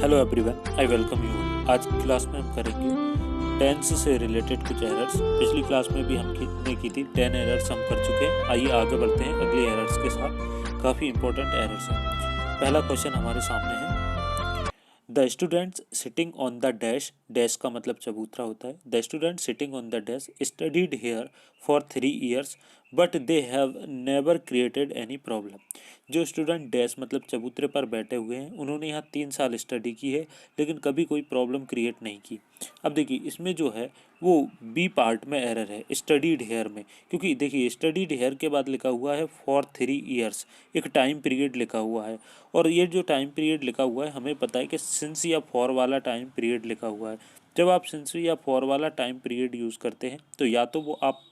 Hello everyone, I welcome you. आज की class में हम करेंगे टेंस से रिलेटेड कुछ एरर्स। पिछली क्लास में भी हमने की थी 10 एरर्स हम कर चुके हैं। आइए आगे बढ़ते हैं अगले एरर्स के साथ। काफ़ी इंपॉर्टेंट एरर्स हैं। पहला क्वेश्चन हमारे सामने है, the students sitting on the dash, dash का मतलब चबूतरा होता है। The student sitting on the dash studied here for 3 years but they have never created any problem. जो स्टूडेंट डैश मतलब चबूतरे पर बैठे हुए हैं, उन्होंने यहाँ 3 साल स्टडी की है लेकिन कभी कोई प्रॉब्लम क्रिएट नहीं की। अब देखिए इसमें जो है वो बी पार्ट में एरर है, स्टडीड हेयर में। क्योंकि देखिए स्टडीड हेयर के बाद लिखा हुआ है फॉर 3 years, एक टाइम पीरियड लिखा हुआ है। और ये जो टाइम पीरियड लिखा हुआ है हमें पता है कि सिंस या फॉर वाला टाइम पीरियड लिखा हुआ है। जब आप सिंस या फॉर वाला टाइम पीरियड यूज़ करते हैं तो या तो वो आप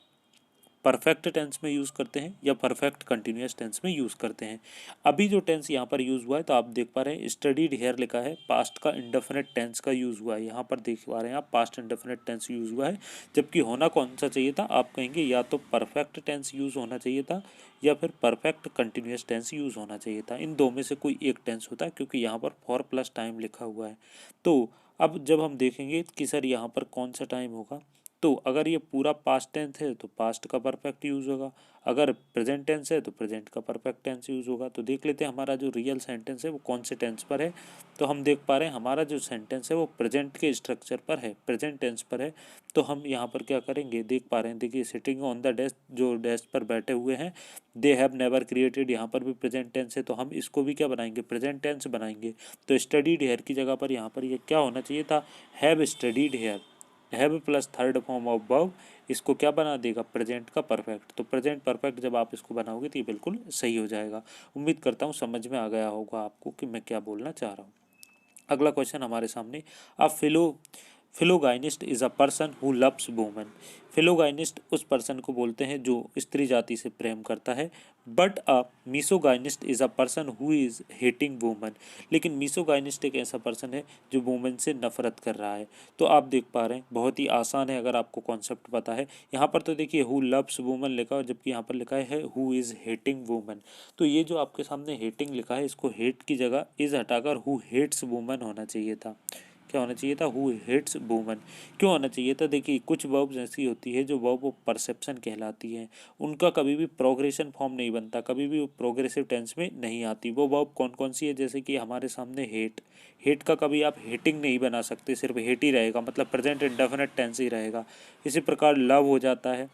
परफेक्ट टेंस में यूज़ करते हैं या परफेक्ट कंटिन्यूस टेंस में यूज़ करते हैं। अभी जो टेंस यहाँ पर यूज़ हुआ है तो आप देख पा रहे हैं स्टडीड हेयर लिखा है, पास्ट का इंडेफिनिट टेंस का यूज़ हुआ है। यहाँ पर देख पा रहे हैं आप पास्ट इंडेफिनिट टेंस यूज़ हुआ है, जबकि होना कौन सा चाहिए था, आप कहेंगे या तो परफेक्ट टेंस यूज़ होना चाहिए था या फिर परफेक्ट कंटिन्यूस टेंस यूज़ होना चाहिए था। इन दो में से कोई एक टेंस होता है, क्योंकि यहाँ पर फॉर प्लस टाइम लिखा हुआ है। तो अब जब हम देखेंगे कि सर यहाँ पर कौन सा टाइम होगा, तो अगर ये पूरा पास्ट टेंस है तो पास्ट का परफेक्ट यूज़ होगा, अगर प्रेजेंट टेंस है तो प्रेजेंट का परफेक्ट टेंस यूज़ होगा। तो देख लेते हैं हमारा जो रियल सेंटेंस है वो कौन से टेंस पर है। तो हम देख पा रहे हैं हमारा जो सेंटेंस है वो प्रेजेंट के स्ट्रक्चर पर है, प्रेजेंट टेंस पर है। तो हम यहाँ पर क्या करेंगे, देख पा रहे हैं, देखिए सिटिंग ऑन द डेस्क, जो डेस्क पर बैठे हुए हैं, दे हैव नेवर क्रिएटेड, यहाँ पर भी प्रेजेंट टेंस है तो हम इसको भी क्या बनाएंगे, प्रेजेंट टेंस बनाएंगे। तो स्टडीड हेयर की जगह पर यहाँ पर ये क्या होना चाहिए था, have studied here. Have plus third form of verb इसको क्या बना देगा, प्रेजेंट का परफेक्ट। तो प्रेजेंट परफेक्ट जब आप इसको बनाओगे तो ये बिल्कुल सही हो जाएगा। उम्मीद करता हूँ समझ में आ गया होगा आपको कि मैं क्या बोलना चाह रहा हूँ। अगला क्वेश्चन हमारे सामने, a philogynist is a person who loves woman. Philogynist उस पर्सन को बोलते हैं जो स्त्री जाति से प्रेम करता है। But a misogynist is a person who is hating woman. लेकिन मिसोगाइनिस्ट एक ऐसा पर्सन है जो वुमन से नफरत कर रहा है। तो आप देख पा रहे हैं बहुत ही आसान है अगर आपको कॉन्सेप्ट पता है। यहाँ पर तो देखिए हु लव्स वुमन लिखा है, जबकि यहाँ पर लिखा है हु इज़ हेटिंग वुमन। तो ये जो आपके सामने हेटिंग लिखा है, इसको हेट की जगह इज़ हटाकर हु हेट्स वुमन होना चाहिए था। क्या होना चाहिए था, हु हेट्स वुमन। क्यों होना चाहिए था, देखिए कुछ वर्ब्स ऐसी होती है जो वर्ब ऑफ परसेप्शन कहलाती है, उनका कभी भी प्रोग्रेशन फॉर्म नहीं बनता, कभी भी वो प्रोग्रेसिव टेंस में नहीं आती। वो वर्ब कौन कौन सी है, जैसे कि हमारे सामने हेट, हेट का कभी आप हेटिंग नहीं बना सकते, सिर्फ हेट ही रहेगा, मतलब प्रेजेंट इंडेफिनिट टेंस ही रहेगा। इसी प्रकार लव हो जाता है,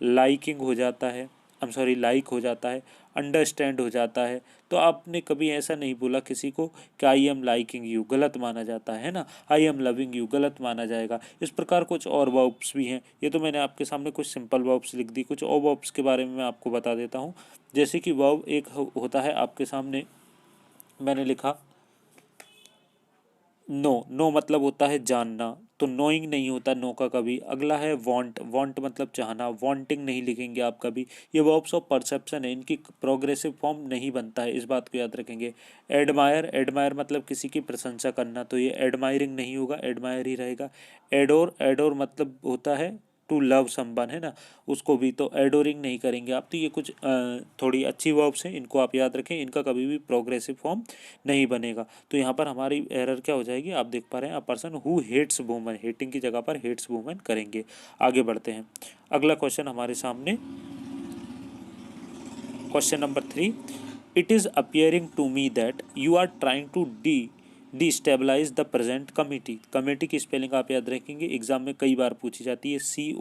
लाइकिंग हो जाता है, लाइक हो जाता है, अंडरस्टैंड हो जाता है। तो आपने कभी ऐसा नहीं बोला किसी को कि आई एम लाइकिंग यू, गलत माना जाता है ना, आई एम लविंग यू गलत माना जाएगा। इस प्रकार कुछ और वर्ब्स भी हैं। ये तो मैंने आपके सामने कुछ सिंपल वर्ब्स लिख दी, कुछ और वर्ब्स के बारे में मैं आपको बता देता हूँ। जैसे कि वर्ब एक होता है आपके सामने, मैंने लिखा नो, नो मतलब होता है जानना, तो नोइंग नहीं होता नो का कभी। अगला है वांट, वांट मतलब चाहना, वांटिंग नहीं लिखेंगे आप कभी। ये वर्ब्स ऑफ परसेप्शन है, इनकी प्रोग्रेसिव फॉर्म नहीं बनता है, इस बात को याद रखेंगे। एडमायर, एडमायर मतलब किसी की प्रशंसा करना, तो ये एडमायरिंग नहीं होगा, एडमायर ही रहेगा। एडोर, एडोर मतलब होता है टू लव समवन, है ना, उसको भी तो एडोरिंग नहीं करेंगे आप। तो ये कुछ थोड़ी अच्छी वर्ब्स हैं, इनको आप याद रखें, इनका कभी भी प्रोग्रेसिव फॉर्म नहीं बनेगा। तो यहाँ पर हमारी एरर क्या हो जाएगी, आप देख पा रहे हैं, a person who hates woman, hating की जगह पर हेट्स वुमन करेंगे। आगे बढ़ते हैं। अगला क्वेश्चन हमारे सामने, question number 3, it is appearing to me that you are trying to destabilise the present committee. Committee की स्पेलिंग आप याद रखेंगे, एग्जाम में कई बार पूछी जाती है, COMMITTEE,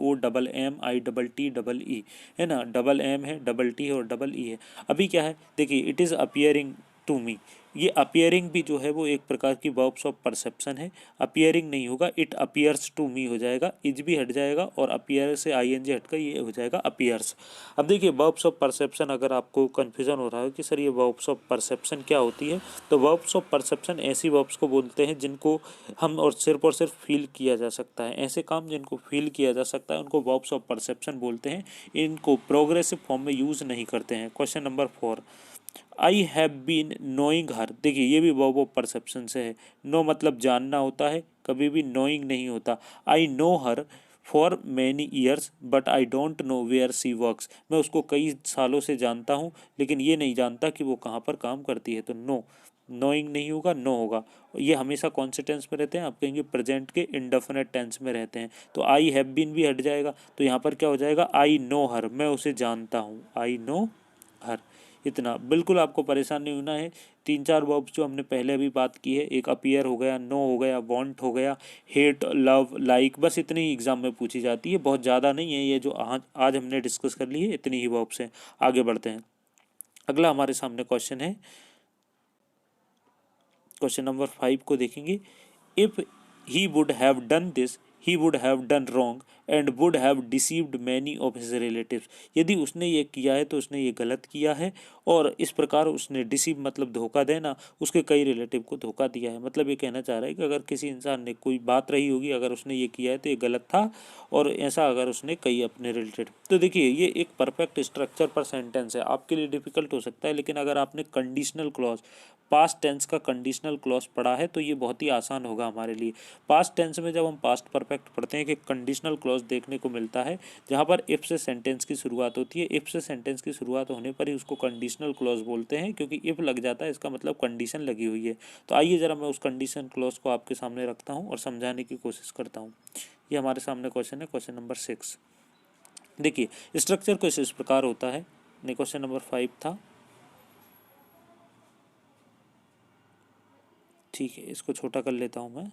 है ना, डबल एम है, डबल टी है और डबल ई है। अभी क्या है, देखिए it is appearing to me, ये अपियरिंग भी जो है वो एक प्रकार की वर्ब्स ऑफ परसेप्शन है। अपियरिंग नहीं होगा, इट अपियर्स टू मी हो जाएगा, इज भी हट जाएगा और अपियर से ING हटकर ये हो जाएगा अपियर्स। अब देखिए वर्ब्स ऑफ परसेप्शन, अगर आपको कन्फ्यूजन हो रहा है कि सर ये वर्ब्स ऑफ परसेप्शन क्या होती है, तो वर्ब्स ऑफ परसेप्शन ऐसी वर्ब्स को बोलते हैं जिनको हम और सिर्फ फील किया जा सकता है। ऐसे काम जिनको फील किया जा सकता है उनको वर्ब्स ऑफ परसेप्शन बोलते हैं, इनको प्रोग्रेसिव फॉर्म में यूज़ नहीं करते हैं। Question number 4, I have been knowing her. देखिए ये भी वर्ब ऑफ परसेप्शन से है। नो मतलब जानना होता है, कभी भी नोइंग नहीं होता। I know her for many years but I don't know where she works. मैं उसको कई सालों से जानता हूँ लेकिन ये नहीं जानता कि वो कहाँ पर काम करती है। तो नो नोइंग नहीं होगा, नो होगा। ये हमेशा कौन से टेंस में रहते हैं, आप कहेंगे प्रेजेंट के इंडेफिनिट टेंस में रहते हैं। तो आई हैव बीन भी हट जाएगा, तो यहाँ पर क्या हो जाएगा, आई नो हर, मैं उसे जानता हूँ, आई नो हर। इतना बिल्कुल आपको परेशान नहीं होना है। 3-4 वर्ब्स जो हमने पहले अभी बात की है, एक अपीयर हो गया, नो हो गया, वांट हो गया, हेट, लव, लाइक, बस इतनी ही एग्जाम में पूछी जाती है, बहुत ज़्यादा नहीं है। ये जो आज हमने डिस्कस कर ली है, इतनी ही वर्ब्स हैं। आगे बढ़ते हैं। अगला हमारे सामने क्वेश्चन है, क्वेश्चन नंबर 5 को देखेंगे। If he would have done this, he would have done wrong and would have deceived many of his relatives. यदि उसने ये किया है तो उसने ये गलत किया है, और इस प्रकार उसने डिसीव मतलब धोखा देना, उसके कई रिलेटिव को धोखा दिया है। मतलब ये कहना चाह रहा है कि अगर किसी इंसान ने कोई बात रही होगी, अगर उसने ये किया है तो ये गलत था, और ऐसा अगर उसने कई अपने रिलेटेड। तो देखिए ये एक परफेक्ट स्ट्रक्चर पर सेंटेंस है, आपके लिए डिफिकल्ट हो सकता है, लेकिन अगर आपने कंडीशनल क्लॉज, पास्ट टेंस का कंडीशनल क्लॉज पढ़ा है तो ये बहुत ही आसान होगा हमारे लिए। पास्ट टेंस में जब हम पास्ट परफेक्ट पढ़ते हैं कि कंडीशनल क्लॉज देखने को मिलता है, जहाँ पर इफ से सेंटेंस की शुरुआत होती है। इफ से सेंटेंस की शुरुआत होने पर ही उसको कंडीशनल क्लॉज बोलते हैं, क्योंकि इफ लग जाता है इसका मतलब कंडीशन लगी हुई है। तो आइए ज़रा मैं उस कंडीशन क्लॉज को आपके सामने रखता हूँ और समझाने की कोशिश करता हूँ। ये हमारे सामने क्वेश्चन है, क्वेश्चन नंबर 6। देखिए स्ट्रक्चर कुछ इस प्रकार होता है। नहीं, क्वेश्चन नंबर 5 था, ठीक है, इसको छोटा कर लेता हूँ मैं।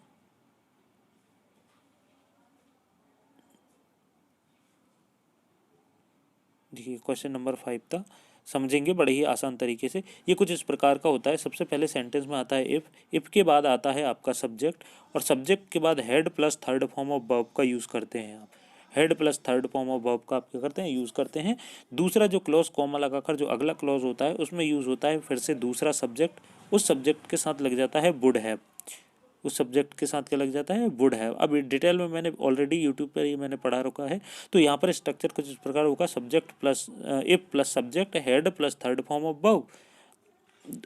देखिए क्वेश्चन नंबर 5 था, समझेंगे बड़े ही आसान तरीके से। ये कुछ इस प्रकार का होता है। सबसे पहले सेंटेंस में आता है इफ़, इफ़ के बाद आता है आपका सब्जेक्ट, और सब्जेक्ट के बाद head plus third form of verb का यूज़ करते हैं आप। Head plus third form of verb का आप क्या करते हैं, यूज़ करते हैं। दूसरा जो क्लॉज कॉमा लगाकर जो अगला क्लॉज होता है उसमें यूज़ होता है फिर से दूसरा सब्जेक्ट, उस सब्जेक्ट के साथ लग जाता है वुड हैव, उस सब्जेक्ट के साथ क्या लग जाता है, वुड हैव। अब डिटेल में मैंने ऑलरेडी यूट्यूब पर ये मैंने पढ़ा रखा है। तो यहाँ पर स्ट्रक्चर कुछ इस प्रकार होगा, subject plus if plus subject, head plus third form of verb,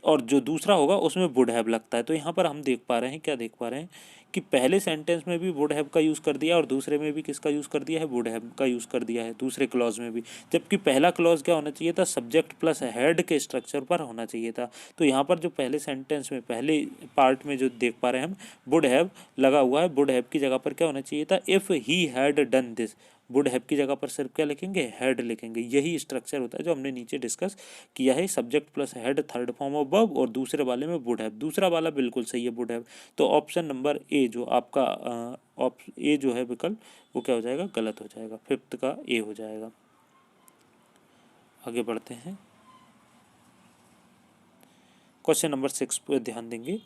और जो दूसरा होगा उसमें वुड हैव लगता है। तो यहाँ पर हम देख पा रहे हैं, क्या देख पा रहे हैं कि पहले सेंटेंस में भी वुड हैव का यूज़ कर दिया और दूसरे में भी किसका यूज़ कर दिया है, वुड हैव का यूज़ कर दिया है दूसरे क्लॉज में भी। जबकि पहला क्लॉज क्या होना चाहिए था, सब्जेक्ट प्लस हेड के स्ट्रक्चर पर होना चाहिए था। तो यहाँ पर जो पहले सेंटेंस में पहले पार्ट में जो देख पा रहे हैं हम, वुड हैव लगा हुआ है, वुड हैव की जगह पर क्या होना चाहिए था, if he had done this. Would have की जगह पर सिर्फ क्या लिखेंगे, हैड लिखेंगे। यही स्ट्रक्चर होता है जो हमने नीचे डिस्कस किया है, subject plus head third form of verb, और दूसरे वाले में वुड हैव। दूसरा वाला बिल्कुल सही है, वुड हैव। तो ऑप्शन नंबर ए जो आपका ए जो है विकल्प, वो क्या हो जाएगा, गलत हो जाएगा। 5th का ए हो जाएगा। आगे बढ़ते हैं, क्वेश्चन नंबर 6 पे ध्यान देंगे।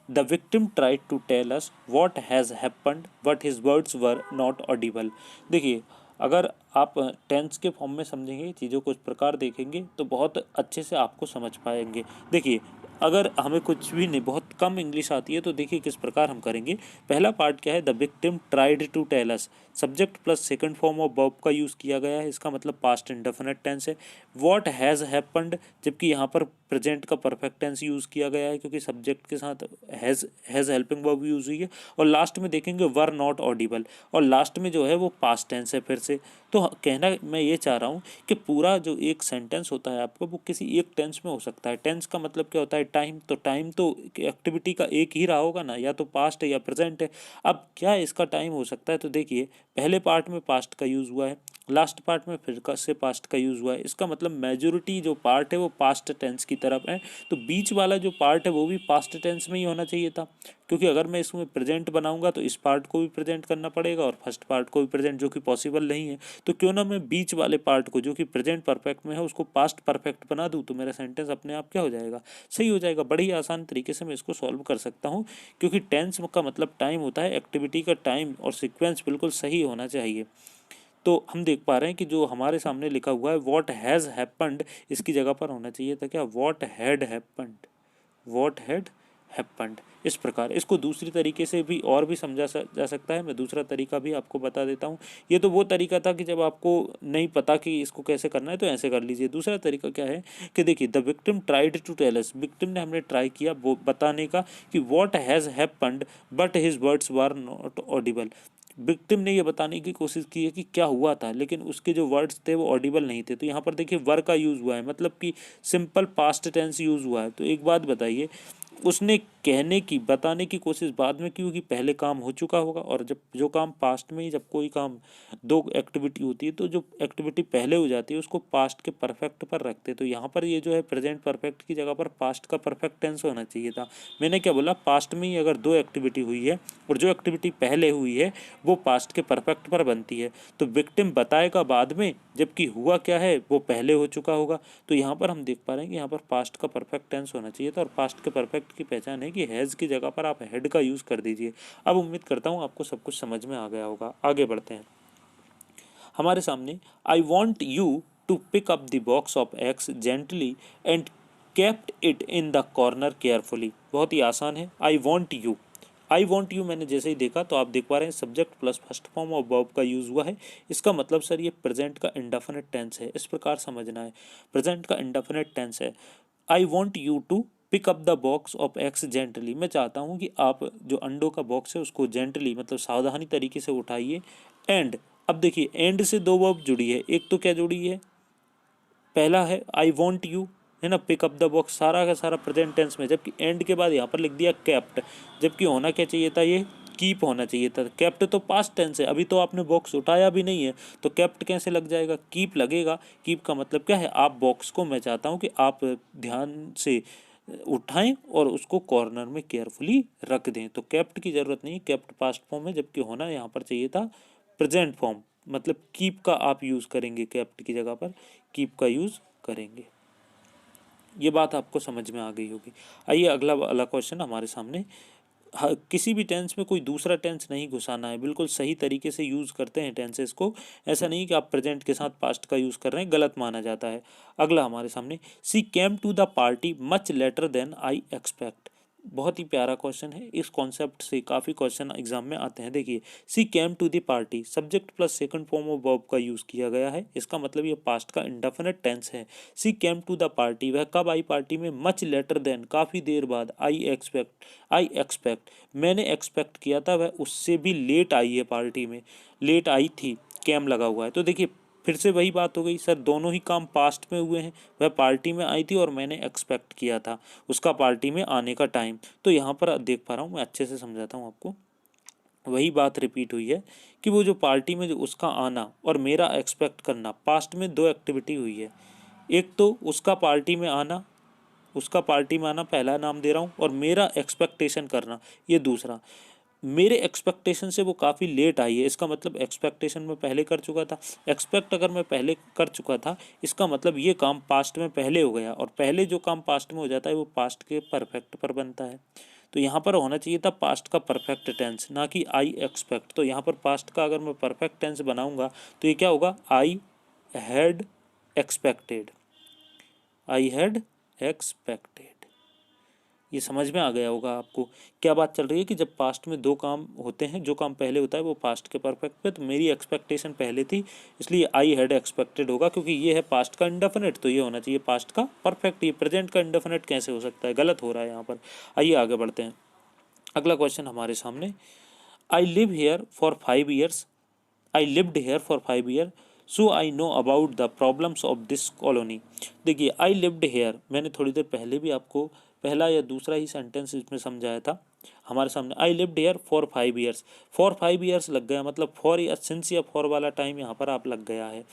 The victim tried to tell us what has happened but his words were not audible. देखिए अगर आप टेंस के फॉर्म में समझेंगे, चीज़ों को इस प्रकार देखेंगे तो बहुत अच्छे से आपको समझ पाएंगे। देखिए अगर हमें कुछ भी नहीं, बहुत कम इंग्लिश आती है, तो देखिए किस प्रकार हम करेंगे। पहला पार्ट क्या है, the victim tried to tell us, subject plus second form of verb का यूज़ किया गया है, इसका मतलब पास्ट इंडेफिनिट टेंस है। व्हाट हैज़ हैपन्ड, जबकि यहाँ पर प्रेजेंट का परफेक्ट टेंस यूज़ किया गया है, क्योंकि सब्जेक्ट के साथ हैज़ हेल्पिंग वर्ब यूज़ हुई है। और लास्ट में देखेंगे वर नॉट ऑडिबल, और लास्ट में जो है वो पास्ट टेंस है फिर से। तो कहना मैं ये चाह रहा हूँ कि पूरा जो एक सेंटेंस होता है आपको, वो किसी एक टेंस में हो सकता है। टेंस का मतलब क्या होता है, टाइम। तो टाइम तो एक्टिविटी का एक ही रहा होगा ना, या तो पास्ट है या प्रेजेंट है। अब क्या इसका टाइम हो सकता है, तो देखिए पहले पार्ट में पास्ट का यूज़ हुआ है, लास्ट पार्ट में फिर से पास्ट का यूज़ हुआ है, इसका मतलब मेजोरिटी जो पार्ट है वो पास्ट टेंस की तरफ है। तो बीच वाला जो पार्ट है वो भी पास्ट टेंस में ही होना चाहिए था, क्योंकि अगर मैं इसमें प्रेजेंट बनाऊंगा तो इस पार्ट को भी प्रेजेंट करना पड़ेगा और फर्स्ट पार्ट को भी प्रेजेंट, जो कि पॉसिबल नहीं है। तो क्यों ना मैं बीच वाले पार्ट को, जो कि प्रेजेंट परफेक्ट में है, उसको पास्ट परफेक्ट बना दूँ, तो मेरा सेंटेंस अपने आप क्या हो जाएगा, सही हो जाएगा। बड़ी आसान तरीके से मैं इसको सॉल्व कर सकता हूँ, क्योंकि टेंस का मतलब टाइम होता है, एक्टिविटी का टाइम और सीक्वेंस बिल्कुल सही होना चाहिए। तो हम देख पा रहे हैं कि जो हमारे सामने लिखा हुआ है व्हाट हैज़ हैपन्ड, इसकी जगह पर होना चाहिए था क्या, what had happened, what had happened. इस प्रकार इसको दूसरी तरीके से भी और भी समझा जा सकता है। मैं दूसरा तरीका भी आपको बता देता हूँ। ये तो वो तरीका था कि जब आपको नहीं पता कि इसको कैसे करना है तो ऐसे कर लीजिए। दूसरा तरीका क्या है कि देखिए the victim tried to tell us, victim ने हमने ट्राई किया वो बताने का कि what has happened but his words were not audible. Victim ने ये बताने की कोशिश की है कि क्या हुआ था, लेकिन उसके जो वर्ड्स थे वो ऑडिबल नहीं थे। तो यहाँ पर देखिए वर का यूज़ हुआ है, मतलब कि सिंपल पास्ट टेंस यूज़ हुआ है। तो एक बात बताइए, उसने कहने की बताने की कोशिश बाद में की होगी, पहले काम हो चुका होगा। और जब जो काम पास्ट में ही, जब कोई काम दो एक्टिविटी होती है तो जो एक्टिविटी पहले हो जाती है उसको पास्ट के परफेक्ट पर रखते हैं। तो यहाँ पर ये जो है प्रेजेंट परफेक्ट की जगह पर पास्ट का परफेक्ट टेंस होना चाहिए था। मैंने क्या बोला, पास्ट में ही अगर दो एक्टिविटी हुई है और जो एक्टिविटी पहले हुई है वो पास्ट के परफेक्ट पर बनती है, तो विक्टिम बताएगा बाद में, जबकि हुआ क्या है वो पहले हो चुका होगा। तो यहाँ पर हम देख पा रहे हैं कि यहाँ पर पास्ट का परफेक्ट टेंस होना चाहिए था, और पास्ट के परफेक्ट की पहचान है कि हैज़ की जगह पर आप हैड का यूज़ कर दीजिए। अब उम्मीद करता हूँ आपको सब कुछ समझ में आ गया होगा। आगे बढ़ते हैं। हमारे सामने I want you to pick up the box of eggs gently and kept it in the corner carefully. बहुत ही आसान है। I want you, I want you मैंने जैसे ही देखा तो आप देख पा रहे हैं subject plus first form of verb का यूज़ हुआ है। इसका मतलब सर ये प्रेजेंट का इंडेफिनिट टेंस है, इस प्रकार समझना है। प्रेजेंट का इंडेफिनिट टेंस है। I want you to pick up the box of eggs gently, मैं चाहता हूँ कि आप जो अंडों का बॉक्स है उसको जेंटली मतलब सावधानी तरीके से उठाइए। एंड, अब देखिए एंड से दो वर्ब जुड़ी है, एक तो क्या जुड़ी है, पहला है आई वॉन्ट यू, है ना, पिक अप द बॉक्स सारा का सारा प्रेजेंट टेंस में, जबकि एंड के बाद यहाँ पर लिख दिया कैप्ट, जबकि होना क्या चाहिए था, ये कीप होना चाहिए था। कैप्ट तो पास्ट टेंस है, अभी तो आपने बॉक्स उठाया भी नहीं है, तो कैप्ट कैसे लग जाएगा, कीप लगेगा। कीप का मतलब क्या है, आप बॉक्स को, मैं चाहता हूँ कि आप ध्यान से उठाएं और उसको कॉर्नर में केयरफुली रख दें। तो कैप्ट की ज़रूरत नहीं, कैप्ट पास्ट फॉर्म है, जबकि होना यहाँ पर चाहिए था प्रेजेंट फॉर्म, मतलब कीप का आप यूज़ करेंगे, कैप्ट की जगह पर कीप का यूज़ करेंगे। ये बात आपको समझ में आ गई होगी। आइए अगला वाला क्वेश्चन हमारे सामने। किसी भी टेंस में कोई दूसरा टेंस नहीं घुसाना है, बिल्कुल सही तरीके से यूज़ करते हैं टेंसेस को। ऐसा नहीं कि आप प्रेजेंट के साथ पास्ट का यूज़ कर रहे हैं, गलत माना जाता है। अगला हमारे सामने, she came to the party much later than I expect. बहुत ही प्यारा क्वेश्चन है, इस कॉन्सेप्ट से काफ़ी क्वेश्चन एग्जाम में आते हैं। देखिए, she came to the party, subject plus second form of verb का यूज़ किया गया है, इसका मतलब ये पास्ट का इंडेफिनिट टेंस है। सी केम टू द पार्टी, वह कब आई पार्टी में, मच लेटर देन, काफ़ी देर बाद, आई एक्सपेक्ट, मैंने एक्सपेक्ट किया था, वह उससे भी लेट आई है पार्टी में, लेट आई थी, कैम लगा हुआ है। तो देखिए फिर से वही बात हो गई सर, दोनों ही काम पास्ट में हुए हैं, वह पार्टी में आई थी और मैंने एक्सपेक्ट किया था उसका पार्टी में आने का टाइम। तो यहाँ पर देख पा रहा हूँ, मैं अच्छे से समझाता हूँ आपको। वही बात रिपीट हुई है कि वो जो पार्टी में जो उसका आना और मेरा एक्सपेक्ट करना, पास्ट में दो एक्टिविटी हुई है। एक तो उसका पार्टी में आना, उसका पार्टी में आना पहला नाम दे रहा हूँ, और मेरा एक्सपेक्टेशन करना ये दूसरा। मेरे एक्सपेक्टेशन से वो काफ़ी लेट आई है, इसका मतलब एक्सपेक्टेशन मैं पहले कर चुका था। एक्सपेक्ट अगर मैं पहले कर चुका था, इसका मतलब ये काम पास्ट में पहले हो गया, और पहले जो काम पास्ट में हो जाता है वो पास्ट के परफेक्ट पर बनता है। तो यहाँ पर होना चाहिए था पास्ट का परफेक्ट टेंस, ना कि आई एक्सपेक्ट। तो यहाँ पर पास्ट का अगर मैं परफेक्ट टेंस बनाऊंगा तो ये क्या होगा, I had expected, I had expected. ये समझ में आ गया होगा आपको क्या बात चल रही है, कि जब पास्ट में दो काम होते हैं, जो काम पहले होता है वो पास्ट के परफेक्ट पे, तो मेरी एक्सपेक्टेशन पहले थी, इसलिए आई हैड एक्सपेक्टेड होगा, क्योंकि ये है पास्ट का इंडेफिनिट, तो ये होना चाहिए पास्ट का परफेक्ट। ये प्रेजेंट का इंडेफिनिट कैसे हो सकता है, गलत हो रहा है यहाँ पर। आइए आगे बढ़ते हैं। अगला क्वेश्चन हमारे सामने, I live here for 5 years, I lived here for 5 year, so I know about the problems of this colony. देखिए, आई लिव्ड हेयर मैंने थोड़ी देर पहले भी आपको पहला या दूसरा ही सेंटेंस इसमें समझाया था। हमारे सामने I lived here for 5 years, for 5 years लग गया, मतलब फॉर या सिंस या फॉर वाला टाइम यहाँ पर आप लग गया है,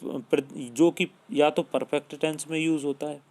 जो कि या तो परफेक्ट टेंस में यूज़ होता है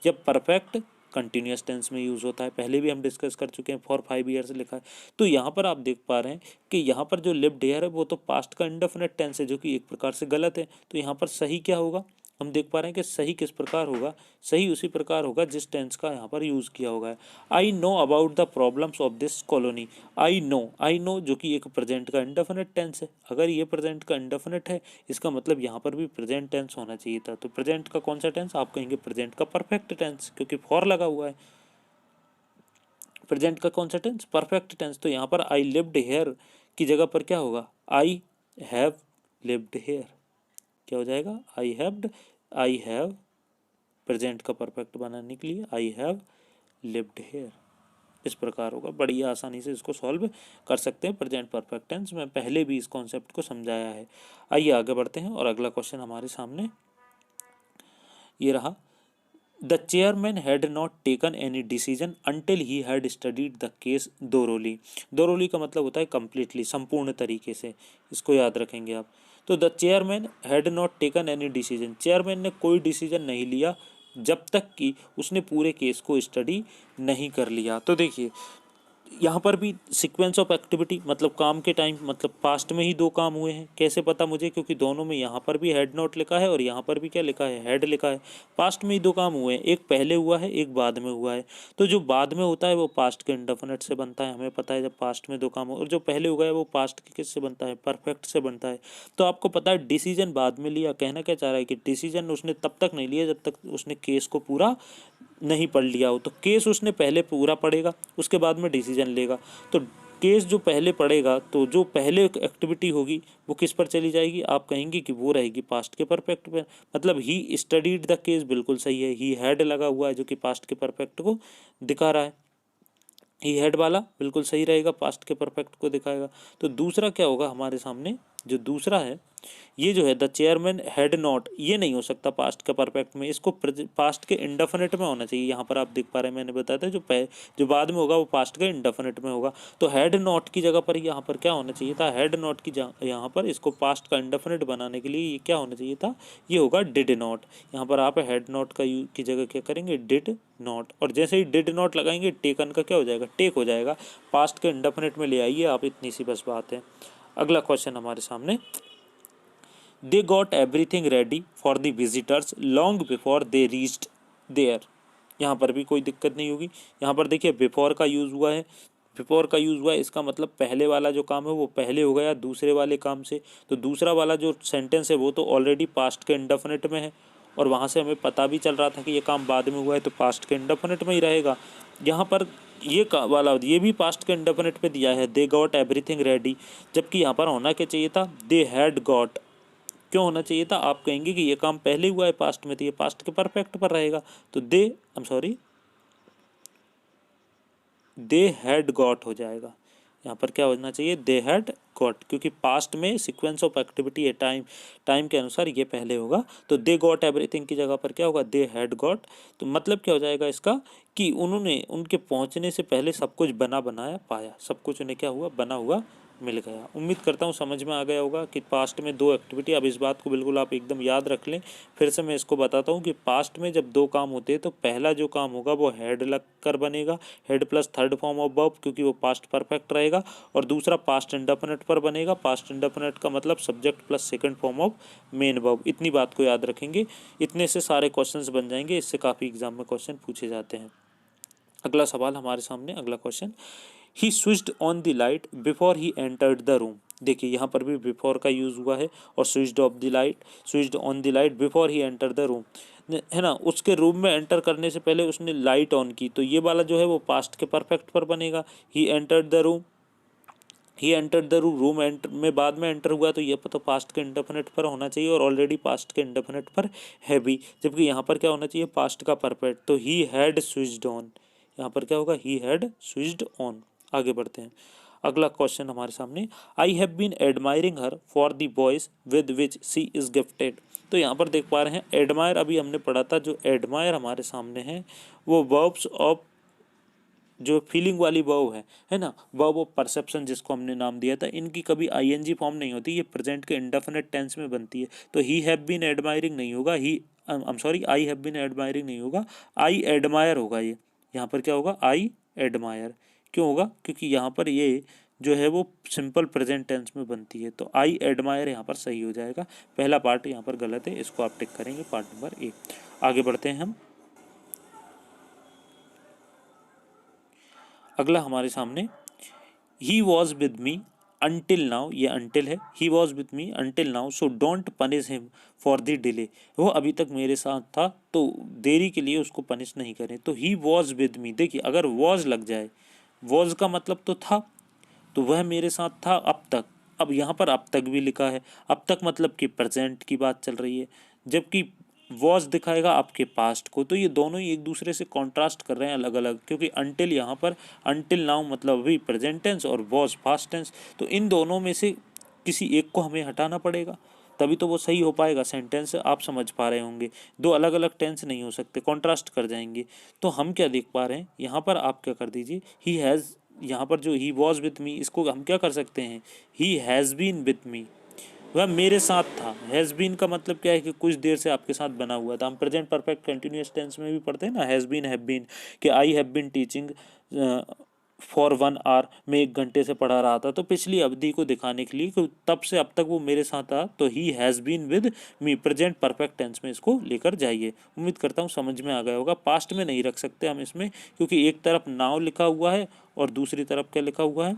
या परफेक्ट कंटिन्यूस टेंस में यूज़ होता है। पहले भी हम डिस्कस कर चुके हैं, फॉर 5 ईयर्स लिखा है। तो यहाँ पर आप देख पा रहे हैं कि यहाँ पर जो लिव्ड हेयर है वो तो पास्ट का इंडेफिनिट टेंस है, जो कि एक प्रकार से गलत है। तो यहाँ पर सही क्या होगा, हम देख पा रहे हैं कि सही किस प्रकार होगा, सही उसी प्रकार होगा जिस टेंस का यहाँ पर यूज़ किया होगा। I know about the problems of this colony, I know जो कि एक प्रेजेंट का इंडेफिनिट टेंस है। अगर ये प्रेजेंट का इंडेफिनिट है, इसका मतलब यहाँ पर भी प्रेजेंट टेंस होना चाहिए था। तो प्रेजेंट का कौन सा टेंस, आप कहेंगे प्रेजेंट का परफेक्ट टेंस, क्योंकि फॉर लगा हुआ है। प्रेजेंट का कौन सा टेंस, परफेक्ट टेंस। तो यहाँ पर आई लिव्ड हेयर की जगह पर क्या होगा, आई हैव लिव्ड हेयर, क्या हो जाएगा, आई हैव प्रेजेंट का परफेक्ट बनाने के लिए आई हैव लिव्ड हेयर, इस प्रकार होगा। बड़ी आसानी से इसको सॉल्व कर सकते हैं प्रेजेंट परफेक्ट टेंस में, पहले भी इस कॉन्सेप्ट को समझाया है। आइए आगे बढ़ते हैं और अगला क्वेश्चन हमारे सामने ये रहा, the chairman had not taken any decision until he had studied the case thoroughly. Thoroughly का मतलब होता है कंप्लीटली, संपूर्ण तरीके से, इसको याद रखेंगे आप। तो the chairman had not taken any decision, chairman ने कोई डिसीजन नहीं लिया जब तक कि उसने पूरे केस को स्टडी नहीं कर लिया। तो देखिए यहाँ पर भी सीक्वेंस ऑफ एक्टिविटी मतलब काम के टाइम, मतलब पास्ट में ही दो काम हुए हैं। कैसे पता मुझे? क्योंकि दोनों में यहाँ पर भी हेड नॉट लिखा है और यहाँ पर भी क्या लिखा है? हेड लिखा है। पास्ट में ही दो काम हुए हैं, एक पहले हुआ है, एक बाद में हुआ है। तो जो बाद में होता है वो पास्ट के इंडेफिनिट से बनता है, हमें पता है जब पास्ट में दो काम हो। और जो पहले हुआ है वो पास्ट के किससे बनता है? परफेक्ट से बनता है। तो आपको पता है डिसीजन बाद में लिया, कहना क्या चाह रहा है कि डिसीजन उसने तब तक नहीं लिया जब तक उसने केस को पूरा नहीं पढ़ लिया हो। तो केस उसने पहले पूरा पढ़ेगा, उसके बाद में डिसीजन लेगा। तो केस जो पहले पढ़ेगा तो जो पहले एक्टिविटी होगी वो किस पर चली जाएगी? आप कहेंगे कि वो रहेगी पास्ट के परफेक्ट पर। मतलब ही स्टडीड द केस बिल्कुल सही है, ही हैड लगा हुआ है जो कि पास्ट के परफेक्ट को दिखा रहा है। ही हैड वाला बिल्कुल सही रहेगा, पास्ट के परफेक्ट को दिखाएगा। तो दूसरा क्या होगा हमारे सामने? जो दूसरा है ये जो है द चेयरमैन हैड नॉट, ये नहीं हो सकता पास्ट का परफेक्ट में, इसको पास्ट के इंडेफिनिट में होना चाहिए। यहाँ पर आप देख पा रहे हैं, मैंने बताया था जो बाद में होगा वो पास्ट के इंडेफिनिट में होगा। तो हैड नॉट की जगह पर यहाँ पर क्या होना चाहिए था? हैड नॉट की यहाँ पर इसको पास्ट का इंडेफिनिट बनाने के लिए ये क्या होना चाहिए था? ये होगा डिड नॉट। यहाँ पर आप हैड नॉट का की जगह क्या करेंगे? Did not. और जैसे ही डिड नॉट लगाएंगे टेकन का क्या हो जाएगा? टेक हो जाएगा। पास्ट के इंडेफिनिट में ले आइए आप, इतनी सी बस बात है। अगला क्वेश्चन हमारे सामने, they got everything ready for the visitors long before they reached there. यहाँ पर भी कोई दिक्कत नहीं होगी। यहाँ पर देखिए बिफोर का यूज़ हुआ है, बिफोर का यूज़ हुआ है, इसका मतलब पहले वाला जो काम है वो पहले हो गया दूसरे वाले काम से। तो दूसरा वाला जो सेंटेंस है वो तो ऑलरेडी पास्ट के इंडेफिनिट में है और वहाँ से हमें पता भी चल रहा था कि ये काम बाद में हुआ है, तो पास्ट के इंडेफिनिट में ही रहेगा। यहाँ पर ये वाला ये भी पास्ट के इंडेफिनिट पे दिया है, दे गॉट एवरीथिंग रेडी, जबकि यहाँ पर होना क्या चाहिए था? They had got. क्यों होना चाहिए था? आप कहेंगे कि ये काम पहले हुआ है पास्ट में, तो ये पास्ट के परफेक्ट पर रहेगा। तो दे हैड गॉट हो जाएगा। यहाँ पर क्या होना चाहिए? दे हैड गॉट, क्योंकि पास्ट में सीक्वेंस ऑफ एक्टिविटी है, टाइम के अनुसार ये पहले होगा। तो दे गॉट एवरीथिंग की जगह पर क्या होगा? They had got. तो मतलब क्या हो जाएगा इसका? कि उन्होंने उनके पहुँचने से पहले सब कुछ बना बनाया पाया, सब कुछ उन्हें क्या हुआ? बना हुआ मिल गया। उम्मीद करता हूँ समझ में आ गया होगा कि पास्ट में दो एक्टिविटी। अब इस बात को बिल्कुल आप एकदम याद रख लें। फिर से मैं इसको बताता हूँ कि पास्ट में जब दो काम होते हैं तो पहला जो काम होगा वो हेड लग कर बनेगा, head plus third form of verb, क्योंकि वो पास्ट परफेक्ट रहेगा। और दूसरा पास्ट इंडेफिनिट पर बनेगा। पास्ट इंडेफिनिट का मतलब subject plus second form of main verb. इतनी बात को याद रखेंगे, इतने से सारे क्वेश्चंस बन जाएंगे। इससे काफ़ी एग्जाम में क्वेश्चन पूछे जाते हैं। अगला सवाल हमारे सामने, अगला question, he switched on the light before he entered the room. देखिए यहाँ पर भी बिफोर का यूज़ हुआ है और switched off the light, switched on the light before he enter the room, है ना। उसके रूम में एंटर करने से पहले उसने लाइट ऑन की, तो ये वाला जो है वो पास्ट के परफेक्ट पर बनेगा। He entered the room, he entered the room, room enter में बाद में एंटर हुआ, तो ये तो पास्ट के इंडेफिनिट पर होना चाहिए और ऑलरेडी पास्ट के इंडेफिनिट पर है भी। जबकि यहाँ पर क्या होना चाहिए? पास्ट का परफेक्ट। तो ही हैड स्विच्ड ऑन, यहाँ पर क्या होगा? He had switched on. आगे बढ़ते हैं। अगला क्वेश्चन हमारे सामने, I have been admiring her for the boys with which she is gifted. तो यहाँ पर देख पा रहे हैं एडमायर, अभी हमने पढ़ा था। जो एडमायर हमारे सामने है वो वर्ब्स ऑफ, जो फीलिंग वाली वर्ब है ना, वर्ब ऑफ परसेप्शन जिसको हमने नाम दिया था, इनकी कभी आईएनजी फॉर्म नहीं होती, ये प्रेजेंट के इंडेफिनिट टेंस में बनती है। तो ही हैव बीन एडमायरिंग नहीं होगा, आई हैव बीन एडमायरिंग नहीं होगा, आई एडमायर होगा। ये यहाँ पर क्या होगा? I admire. क्यों होगा? क्योंकि यहाँ पर ये जो है वो सिंपल प्रेजेंट टेंस में बनती है। तो आई एडमायर यहाँ पर सही हो जाएगा। पहला पार्ट यहाँ पर गलत है, इसको आप टिक करेंगे, पार्ट नंबर ए। आगे बढ़ते हैं हम। अगला हमारे सामने, he was with me until now, ये अनटिल है। He was with me until now so don't punish him for the delay. वो अभी तक मेरे साथ था तो देरी के लिए उसको पनिश नहीं करें। तो ही वॉज विद मी, देखिए अगर वॉज लग जाए, वॉज का मतलब तो था, तो वह मेरे साथ था अब तक। अब यहाँ पर अब तक भी लिखा है, अब तक मतलब कि प्रेजेंट की बात चल रही है, जबकि वॉज दिखाएगा आपके पास्ट को। तो ये दोनों ही एक दूसरे से कॉन्ट्रास्ट कर रहे हैं अलग अलग, क्योंकि अनटिल यहाँ पर, अनटिल नाउ मतलब अभी प्रेजेंट टेंस और वॉज पास्ट टेंस। तो इन दोनों में से किसी एक को हमें हटाना पड़ेगा। तभी तो वो सही हो पाएगा सेंटेंस। आप समझ पा रहे होंगे, दो अलग अलग टेंस नहीं हो सकते, कॉन्ट्रास्ट कर जाएंगे। तो हम क्या देख पा रहे हैं यहाँ पर, आप क्या कर दीजिए, ही हैज़, यहाँ पर जो ही वॉज विथ मी, इसको हम क्या कर सकते हैं, he has been with me, वह मेरे साथ था। हैज़ बीन का मतलब क्या है कि कुछ देर से आपके साथ बना हुआ था। हम प्रेजेंट परफेक्ट कंटिन्यूअस टेंस में भी पढ़ते हैं ना, हैज़ बीन, हैव बीन, कि I have been teaching for 1 hour, मैं 1 घंटे से पढ़ा रहा था। तो पिछली अवधि को दिखाने के लिए कि तब से अब तक वो मेरे साथ था, तो he has been with me, present perfect tense में इसको लेकर जाइए। उम्मीद करता हूँ समझ में आ गया होगा। पास्ट में नहीं रख सकते हम इसमें, क्योंकि एक तरफ नाउ लिखा हुआ है और दूसरी तरफ क्या लिखा हुआ है,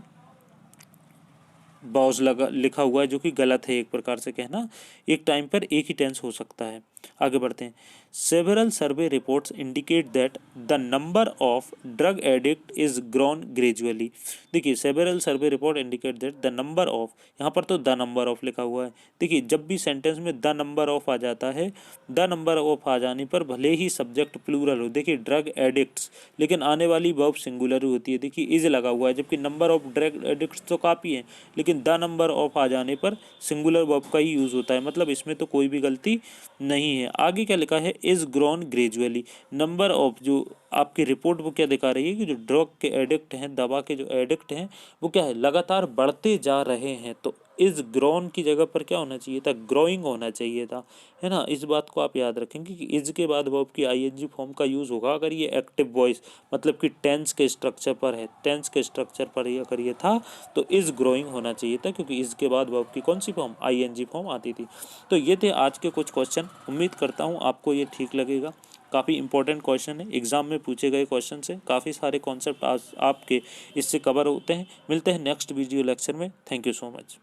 बॉज लगा लिखा हुआ है, जो कि गलत है एक प्रकार से कहना। एक टाइम पर एक ही टेंस हो सकता है। आगे बढ़ते हैं। Several survey reports indicate that the number of drug addict is grown gradually. देखिए, several survey report indicate that the number of, यहाँ पर तो द नंबर ऑफ लिखा हुआ है। देखिए, जब भी सेंटेंस में द नंबर ऑफ आ जाता है, द नंबर ऑफ आ जाने पर भले ही सब्जेक्ट प्लूरल हो, देखिए ड्रग एडिक्ट्स, लेकिन आने वाली वर्ब सिंगुलर होती है। देखिए इज लगा हुआ है, जबकि नंबर ऑफ ड्रग एडिक्ट्स तो काफ़ी है, लेकिन द नंबर ऑफ आ जाने पर सिंगुलर वर्ब का ही यूज़ होता है। मतलब इसमें तो कोई भी गलती नहीं है। आगे क्या लिखा है, is grown gradually. Number of जो आपकी रिपोर्ट वो क्या दिखा रही है कि जो ड्रग के एडिक्ट हैं, दवा के जो एडिक्ट हैं, वो क्या है, लगातार बढ़ते जा रहे हैं। तो इज ग्रोन की जगह पर क्या होना चाहिए था, ग्रोइंग होना चाहिए था, है ना। इस बात को आप याद रखेंगे कि इज के बाद वर्ब की आईएनजी फॉर्म का यूज़ होगा अगर ये एक्टिव वॉइस, मतलब कि टेंस के स्ट्रक्चर पर है। टेंस के स्ट्रक्चर पर ही अगर ये था तो इज ग्रोइंग होना चाहिए था, क्योंकि इज के बाद वर्ब की कौन सी फॉर्म, आईएनजी फॉर्म आती थी। तो ये थे आज के कुछ क्वेश्चन। उम्मीद करता हूँ आपको ये ठीक लगेगा। काफ़ी इंपॉर्टेंट क्वेश्चन है, एग्जाम में पूछे गए क्वेश्चन से काफ़ी सारे कॉन्सेप्ट आज आपके इससे कवर होते हैं। मिलते हैं नेक्स्ट वीडियो लेक्चर में। Thank you so much.